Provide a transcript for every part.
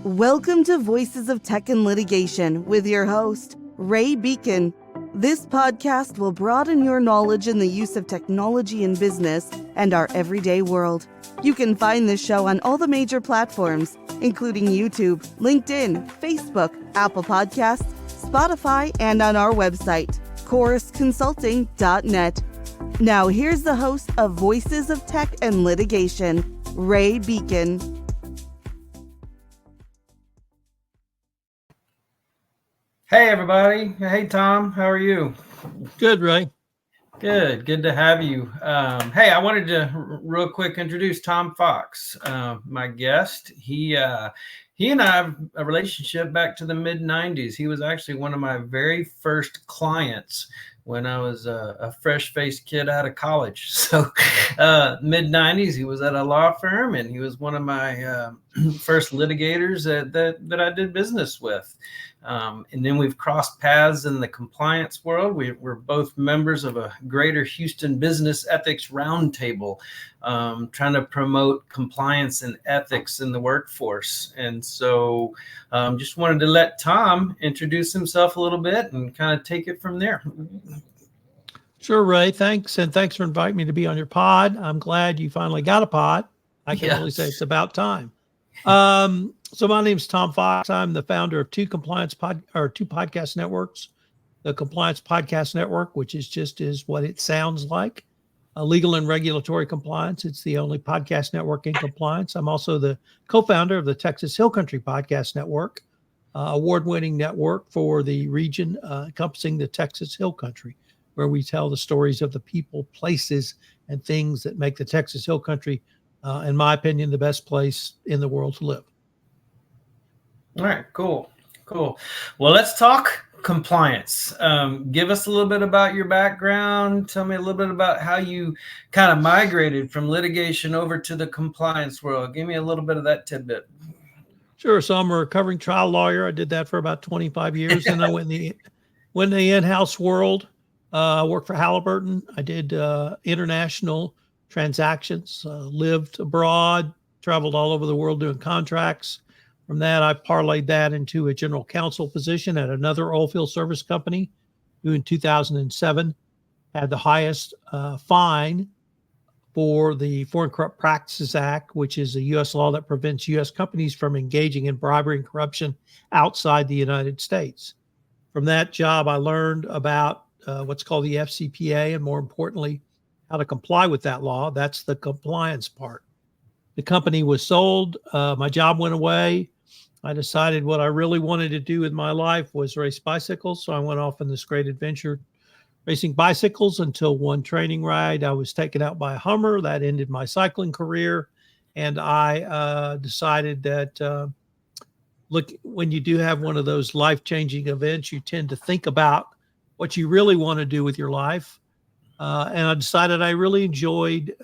Welcome to Voices of Tech and Litigation with your host, Ray Beken. This podcast will broaden your knowledge in the use of technology in business and our everyday world. You can find this show on all the major platforms, including YouTube, LinkedIn, Facebook, Apple Podcasts, Spotify, and on our website, chorusconsulting.net. Now here's the host of Voices of Tech and Litigation, Ray Beken. Hey, everybody. Hey, Tom. How are you? Good, Ray. Good to have you. Hey, I wanted to real quick introduce Tom Fox, my guest. He and I have a relationship back to the mid-'90s. He was actually one of my very first clients when I was a fresh-faced kid out of college. So mid-'90s, he was at a law firm, and he was one of my first litigators that I did business with. And then we've crossed paths in the compliance world. We're both members of a Greater Houston Business Ethics Roundtable, trying to promote compliance and ethics in the workforce. And so just wanted to let Tom introduce himself a little bit and kind of take it from there. Sure, Ray. Thanks. And thanks for inviting me to be on your pod. I'm glad you finally got a pod. I can only say it's about time. So my name's Tom Fox. I'm the founder of two podcast networks. The Compliance Podcast Network, which is what it sounds like, legal and regulatory compliance. It's the only podcast network in compliance. I'm also the co-founder of the Texas Hill Country Podcast Network, award-winning network for the region encompassing the Texas Hill Country, where we tell the stories of the people, places, and things that make the Texas Hill Country, in my opinion, the best place in the world to live. All right, cool. Well, let's talk compliance. Give us a little bit about your background. Tell me a little bit about how you kind of migrated from litigation over to the compliance world. Give me a little bit of that tidbit. Sure. So I'm a recovering trial lawyer. I did that for about 25 years. And I went in the in-house world. I worked for Halliburton. I did international transactions, lived abroad, traveled all over the world doing contracts. From that, I parlayed that into a general counsel position at another oilfield service company, who in 2007 had the highest fine for the Foreign Corrupt Practices Act, which is a U.S. law that prevents U.S. companies from engaging in bribery and corruption outside the United States. From that job, I learned about what's called the FCPA, and more importantly, how to comply with that law. That's the compliance part. The company was sold. My job went away. I decided what I really wanted to do with my life was race bicycles. So I went off on this great adventure racing bicycles until one training ride, I was taken out by a Hummer. That ended my cycling career. And I decided that, look, when you do have one of those life-changing events, you tend to think about what you really want to do with your life. And I decided I really enjoyed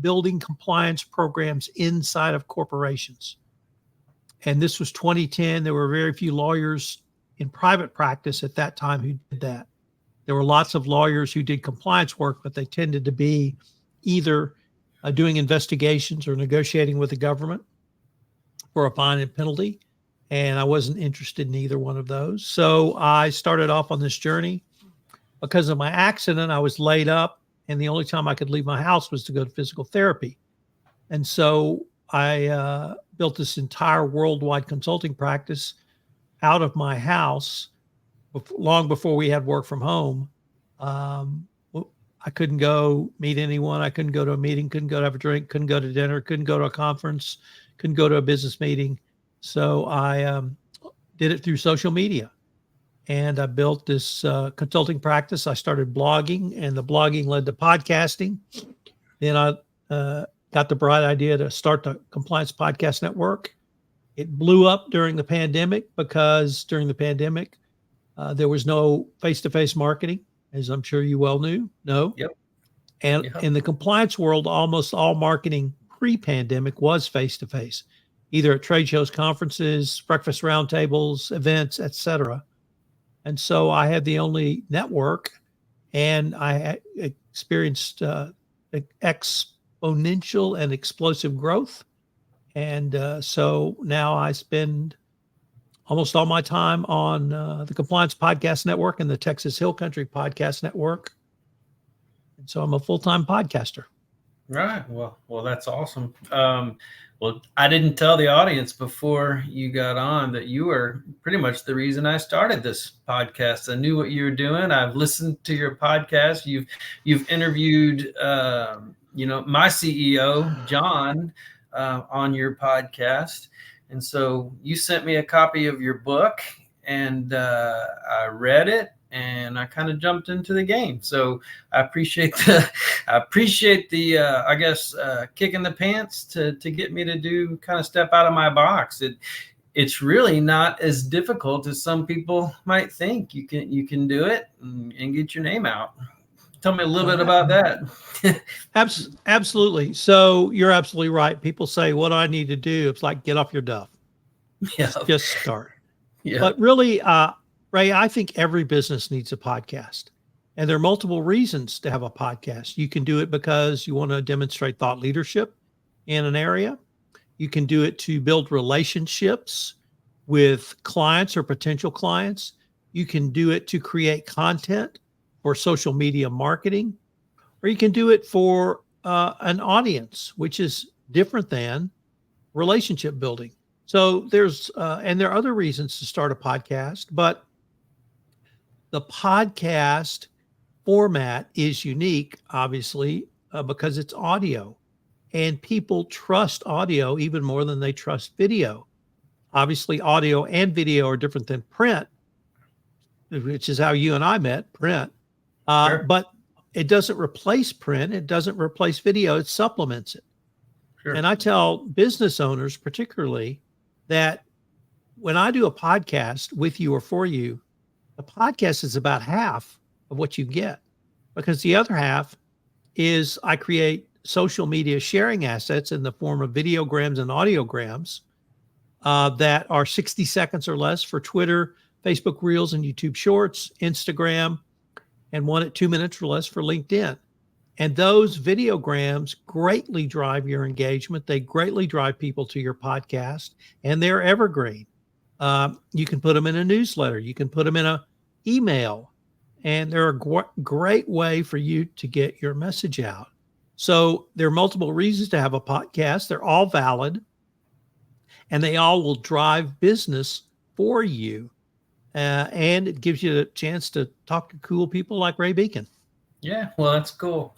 building compliance programs inside of corporations. And this was 2010. There were very few lawyers in private practice at that time who did that. There were lots of lawyers who did compliance work, but they tended to be either doing investigations or negotiating with the government for a fine and penalty. And I wasn't interested in either one of those. So I started off on this journey. Because of my accident, I was laid up, and the only time I could leave my house was to go to physical therapy. And so I built this entire worldwide consulting practice out of my house long before we had work from home. I couldn't go meet anyone. I couldn't go to a meeting, couldn't go to have a drink, couldn't go to dinner, couldn't go to a conference, couldn't go to a business meeting. So I did it through social media. And I built this consulting practice. I started blogging, and the blogging led to podcasting. Then I got the bright idea to start the Compliance Podcast Network. It blew up during the pandemic because during the pandemic, there was no face-to-face marketing, as I'm sure you well know. Yep. And in the compliance world, almost all marketing pre-pandemic was face-to-face, either at trade shows, conferences, breakfast roundtables, events, etc. And so I had the only network, and I experienced exponential and explosive growth. And so now I spend almost all my time on the Compliance Podcast Network and the Texas Hill Country Podcast Network. And so I'm a full-time podcaster. Right. Well, that's awesome. Well, I didn't tell the audience before you got on that you were pretty much the reason I started this podcast. I knew what you were doing. I've listened to your podcast. You've interviewed, my CEO, John, on your podcast. And so you sent me a copy of your book, and I read it, and I kind of jumped into the game. So I appreciate the kick in the pants to get me to kind of step out of my box. It's really not as difficult as some people might think. You can do it and get your name out. Tell me a little bit about that. Absolutely. So you're absolutely right. People say, what do I need to do? It's like, get off your duff. Yeah. Just start. Yeah. But really, Ray, I think every business needs a podcast. And there are multiple reasons to have a podcast. You can do it because you want to demonstrate thought leadership in an area. You can do it to build relationships with clients or potential clients. You can do it to create content for social media marketing, or you can do it for an audience, which is different than relationship building. So there are other reasons to start a podcast, but the podcast format is unique, obviously, because it's audio, and people trust audio even more than they trust video. Obviously, audio and video are different than print, which is how you and I met, print. Sure. But it doesn't replace print. It doesn't replace video. It supplements it. Sure. And I tell business owners particularly that when I do a podcast with you or for you, the podcast is about half of what you get, because the other half is I create social media sharing assets in the form of videograms and audiograms that are 60 seconds or less for Twitter, Facebook Reels, and YouTube Shorts, Instagram, and 1 at 2 minutes or less for LinkedIn. And those videograms greatly drive your engagement. They greatly drive people to your podcast, and they're evergreen. You can put them in a newsletter. You can put them in an email, and they're a great way for you to get your message out. So there are multiple reasons to have a podcast. They're all valid, and they all will drive business for you. And it gives you the chance to talk to cool people like Ray Beken. Yeah, well, that's cool.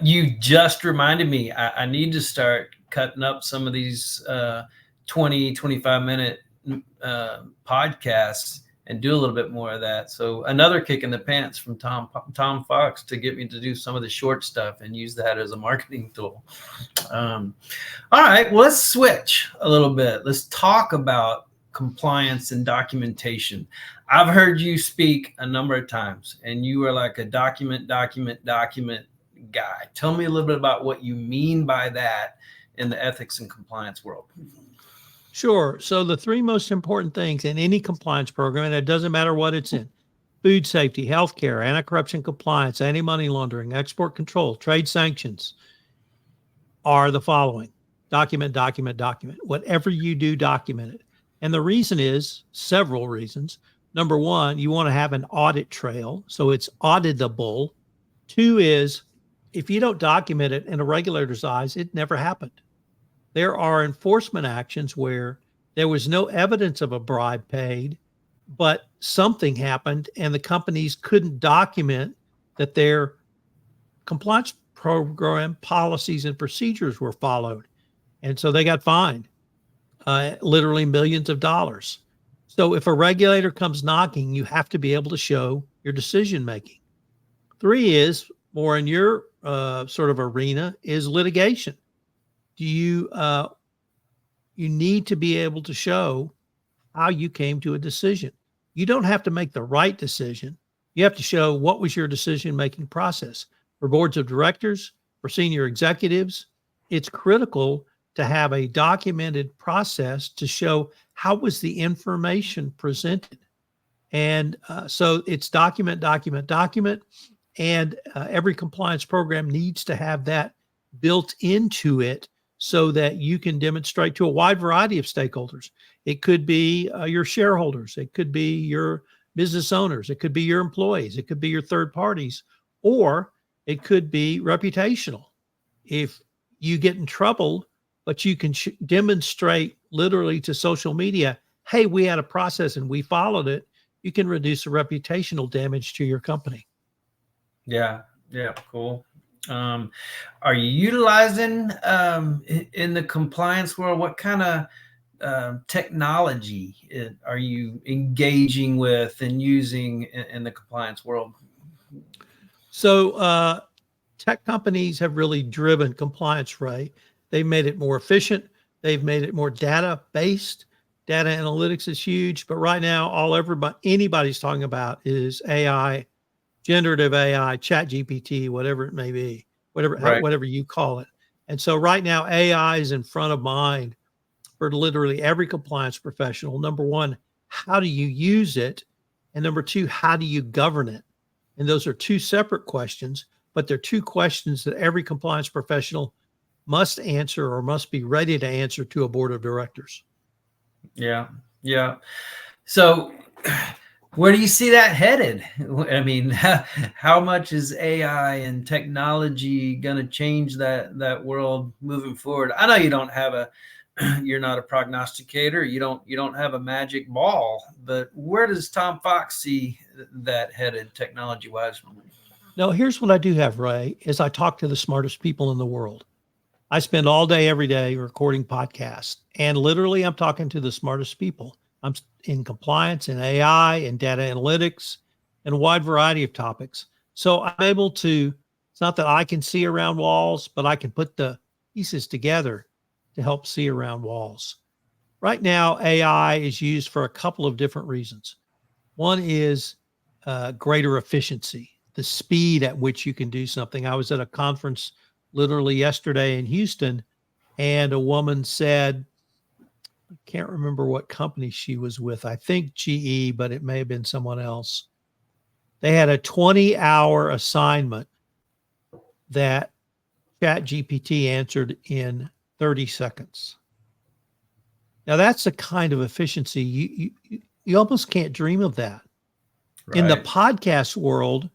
You just reminded me, I need to start cutting up some of these 20, 25-minute podcasts and do a little bit more of that. So another kick in the pants from Tom Fox to get me to do some of the short stuff and use that as a marketing tool. All right, well, let's switch a little bit. Let's talk about compliance and documentation. I've heard you speak a number of times, and you are like a document guy. Tell me a little bit about what you mean by that in the ethics and compliance world. Sure. So the three most important things in any compliance program, and it doesn't matter what it's in: food safety, healthcare, anti-corruption compliance, anti-money laundering, export control, trade sanctions, are the following: document. Whatever you do, document it. And the reason is several reasons. Number one, you want to have an audit trail, so it's auditable. Two is, if you don't document it in a regulator's eyes, it never happened. There are enforcement actions where there was no evidence of a bribe paid, but something happened and the companies couldn't document that their compliance program policies and procedures were followed. And so they got fined. Literally millions of dollars. So if a regulator comes knocking, you have to be able to show your decision making. Three is, more in your sort of arena, is litigation. You need to be able to show how you came to a decision. You don't have to make the right decision. You have to show what was your decision making process. For boards of directors, for senior executives, it's critical to have a documented process to show how was the information presented. And so it's document. And every compliance program needs to have that built into it so that you can demonstrate to a wide variety of stakeholders. It could be your shareholders. It could be your business owners. It could be your employees. It could be your third parties, or it could be reputational. If you get in trouble, but you can demonstrate literally to social media, hey, we had a process and we followed it, you can reduce the reputational damage to your company. Yeah, cool. Are you utilizing in the compliance world, what kind of technology are you engaging with and using in the compliance world? So tech companies have really driven compliance, Ray. They've made it more efficient. They've made it more data-based. Data analytics is huge, but right now, anybody's talking about is AI, generative AI, chat GPT, whatever it may be, whatever you call it. And so right now, AI is in front of mind for literally every compliance professional. Number one, how do you use it? And number two, how do you govern it? And those are two separate questions, but they're two questions that every compliance professional must answer or must be ready to answer to a board of directors. Yeah. So where do you see that headed? I mean, how much is AI and technology going to change that world moving forward? I know you don't have you're not a prognosticator. You don't have a magic ball, but where does Tom Fox see that headed technology wise? No, here's what I do have, Ray, is I talk to the smartest people in the world. I spend all day, every day recording podcasts, and literally I'm talking to the smartest people. I'm in compliance and AI and data analytics and a wide variety of topics. So I'm able to, it's not that I can see around walls, but I can put the pieces together to help see around walls. Right now, AI is used for a couple of different reasons. One is greater efficiency, the speed at which you can do something. I was at a conference literally yesterday in Houston, and a woman said, I can't remember what company she was with. I think GE, but it may have been someone else. They had a 20-hour assignment that ChatGPT answered in 30 seconds. Now that's the kind of efficiency you almost can't dream of that. Right. In the podcast world,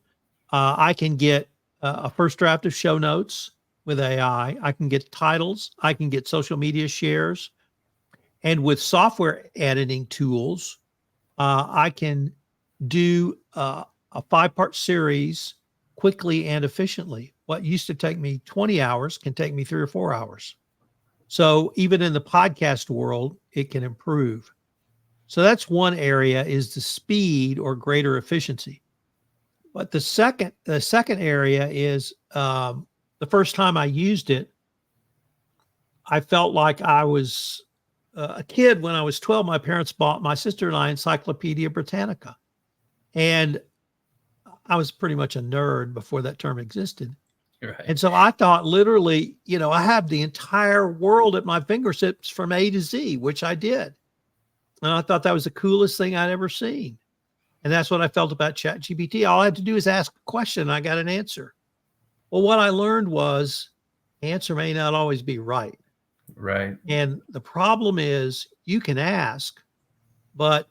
I can get a first draft of show notes with AI. I can get titles. I can get social media shares. And with software editing tools, I can do a 5-part series quickly and efficiently. What used to take me 20 hours can take me 3 or 4 hours. So even in the podcast world, it can improve. So that's one area, is the speed or greater efficiency. But the second area is the first time I used it, I felt like I was a kid when I was 12. My parents bought my sister and I Encyclopedia Britannica. And I was pretty much a nerd before that term existed. Right. And so I thought literally, I have the entire world at my fingertips from A to Z, which I did. And I thought that was the coolest thing I'd ever seen. And that's what I felt about ChatGPT. All I had to do is ask a question, and I got an answer. Well, what I learned was the answer may not always be right. Right. And the problem is you can ask, but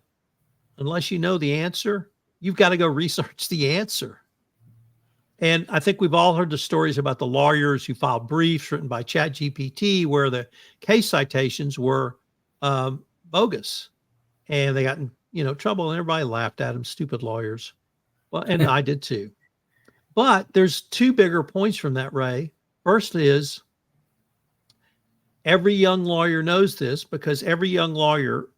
unless you know the answer, you've got to go research the answer. And I think we've all heard the stories about the lawyers who filed briefs written by ChatGPT where the case citations were bogus, and they got in trouble, and everybody laughed at them, stupid lawyers. Well, and I did too. But there's two bigger points from that, Ray. First is every young lawyer knows this, because every young lawyer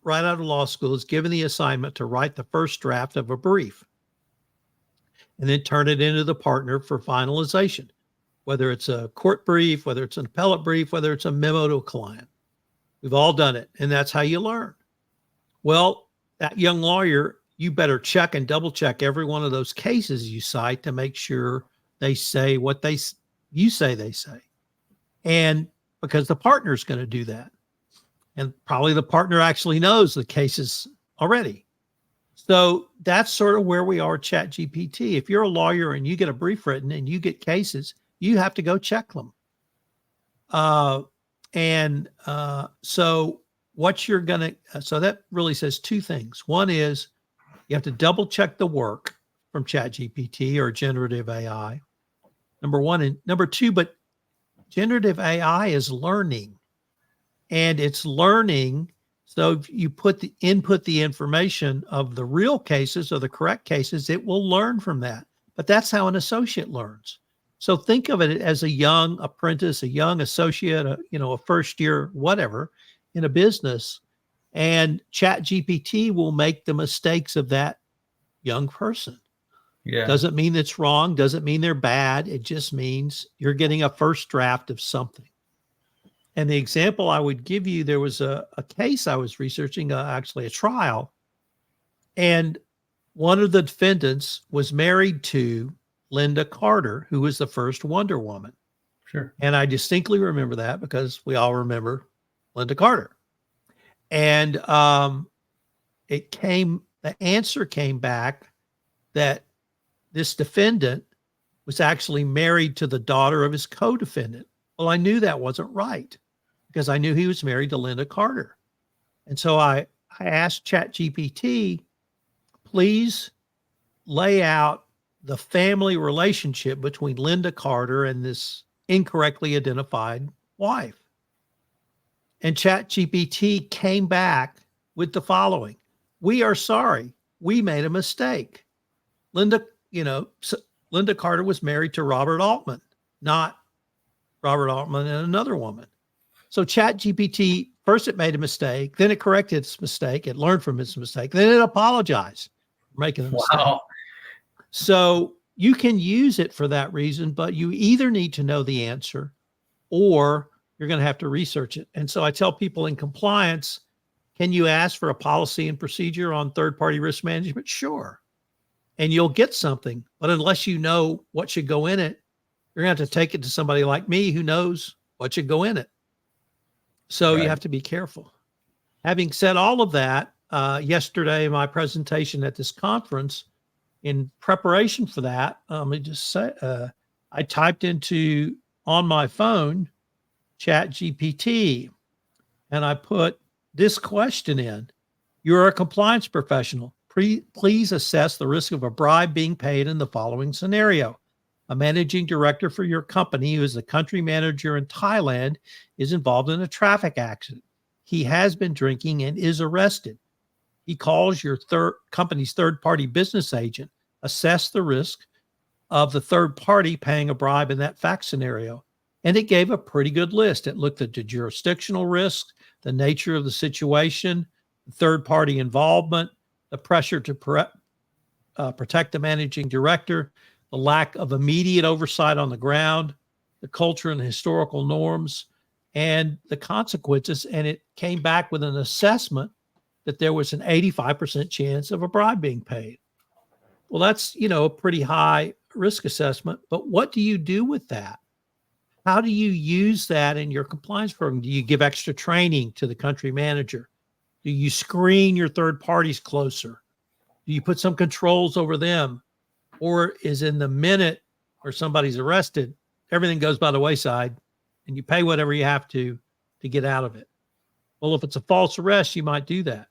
right out of law school is given the assignment to write the first draft of a brief and then turn it into the partner for finalization, whether it's a court brief, whether it's an appellate brief, whether it's a memo to a client. We've all done it, and that's how you learn. Well, that young lawyer, you better check and double check every one of those cases you cite to make sure they say what you say they say. And because the partner is going to do that. And probably the partner actually knows the cases already. So that's sort of where we are at ChatGPT. If you're a lawyer and you get a brief written and you get cases, you have to go check them. So what you're going to, so that really says two things. One is you have to double check the work from ChatGPT or generative AI. Number one. And number two, but generative AI is learning, and it's learning. So if you input the information of the real cases or the correct cases, it will learn from that. But that's how an associate learns. So think of it as a young apprentice, a young associate, a first year, whatever, in a business, and ChatGPT will make the mistakes of that young person. Yeah. Doesn't mean it's wrong. Doesn't mean they're bad. It just means you're getting a first draft of something. And the example I would give you, there was a case I was researching, actually a trial, and one of the defendants was married to Linda Carter, who was the first Wonder Woman. Sure. And I distinctly remember that because we all remember Linda Carter. And the answer came back that this defendant was actually married to the daughter of his co-defendant. Well, I knew that wasn't right because I knew he was married to Linda Carter. And so I asked ChatGPT, please lay out the family relationship between Linda Carter and this incorrectly identified wife. And ChatGPT came back with the following: we are sorry, we made a mistake. Linda Carter was married to Robert Altman, not Robert Altman and another woman. So ChatGPT, first it made a mistake, then it corrected its mistake, it learned from its mistake, then it apologized for making a mistake. Wow. So you can use it for that reason, but you either need to know the answer or you're going to have to research it. And so I tell people in compliance, can you ask for a policy and procedure on third-party risk management? Sure. And you'll get something, but unless you know what should go in it, you're going to have to take it to somebody like me who knows what should go in it. So Right. You have to be careful. Having said all of that, yesterday, my presentation at this conference, in preparation for that, let me just say, I typed into on my phone ChatGPT, and I put this question in: you're a compliance professional. Please assess the risk of a bribe being paid in the following scenario. A managing director for your company, who is the country manager in Thailand, is involved in a traffic accident. He has been drinking and is arrested. He calls your company's third-party business agent. Assess the risk of the third party paying a bribe in that fact scenario. And it gave a pretty good list. It looked at the jurisdictional risk, the nature of the situation, third-party involvement, the pressure to protect the managing director, the lack of immediate oversight on the ground, the culture and historical norms, and the consequences. And it came back with an assessment that there was an 85% chance of a bribe being paid. Well, that's, a pretty high risk assessment. But what do you do with that? How do you use that in your compliance program? Do you give extra training to the country manager? Do you screen your third parties closer? Do you put some controls over them? Or is in the minute where somebody's arrested, everything goes by the wayside and you pay whatever you have to get out of it? Well, if it's a false arrest, you might do that.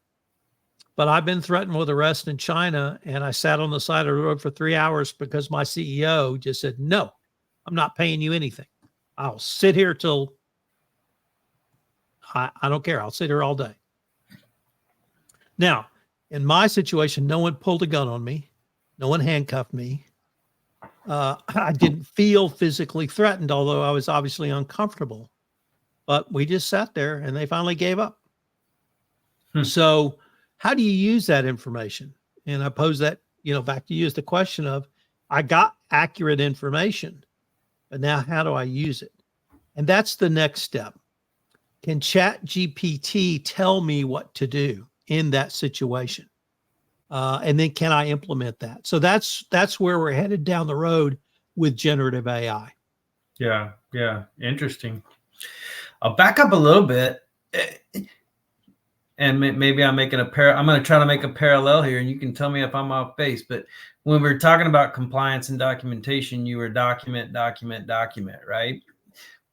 But I've been threatened with arrest in China, and I sat on the side of the road for 3 hours because my CEO just said, no, I'm not paying you anything. I'll sit here till I don't care. I'll sit here all day. Now, in my situation, no one pulled a gun on me. No one handcuffed me. I didn't feel physically threatened, although I was obviously uncomfortable. But we just sat there and they finally gave up. So how do you use that information? And I pose that, back to you as the question of, I got accurate information, but now how do I use it? And that's the next step. Can ChatGPT tell me what to do in that situation? And then can I implement that? So that's where we're headed down the road with generative AI. Yeah. Interesting. I'll back up a little bit. And maybe I'm making I'm going to try to make a parallel here, and you can tell me if I'm off base. But when we're talking about compliance and documentation, you were document, right?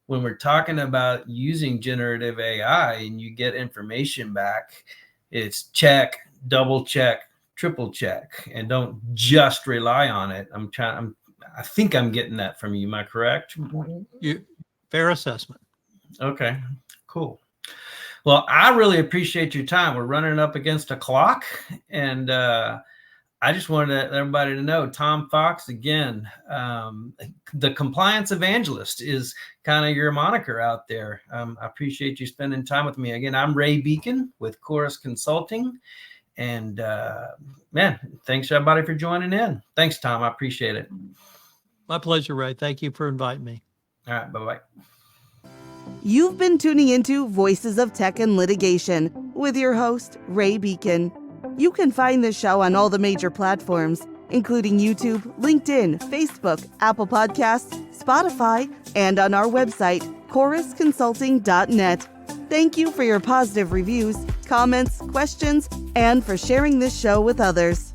when we're talking about using generative AI and you get information back, it's check, double check, triple check, and don't just rely on it. I think I'm getting that from you. Am I correct? Fair assessment. Okay, cool. Well, I really appreciate your time. We're running up against a clock, and I just wanted everybody to know Tom Fox, again, the compliance evangelist is kind of your moniker out there. I appreciate you spending time with me. Again, I'm Ray Beken with Chorus Consulting. And man, thanks everybody for joining in. Thanks, Tom. I appreciate it. My pleasure, Ray. Thank you for inviting me. All right. Bye-bye. You've been tuning into Voices of Tech and Litigation with your host, Ray Beken. You can find this show on all the major platforms, including YouTube, LinkedIn, Facebook, Apple Podcasts, Spotify, and on our website, chorusconsulting.net. Thank you for your positive reviews, comments, questions, and for sharing this show with others.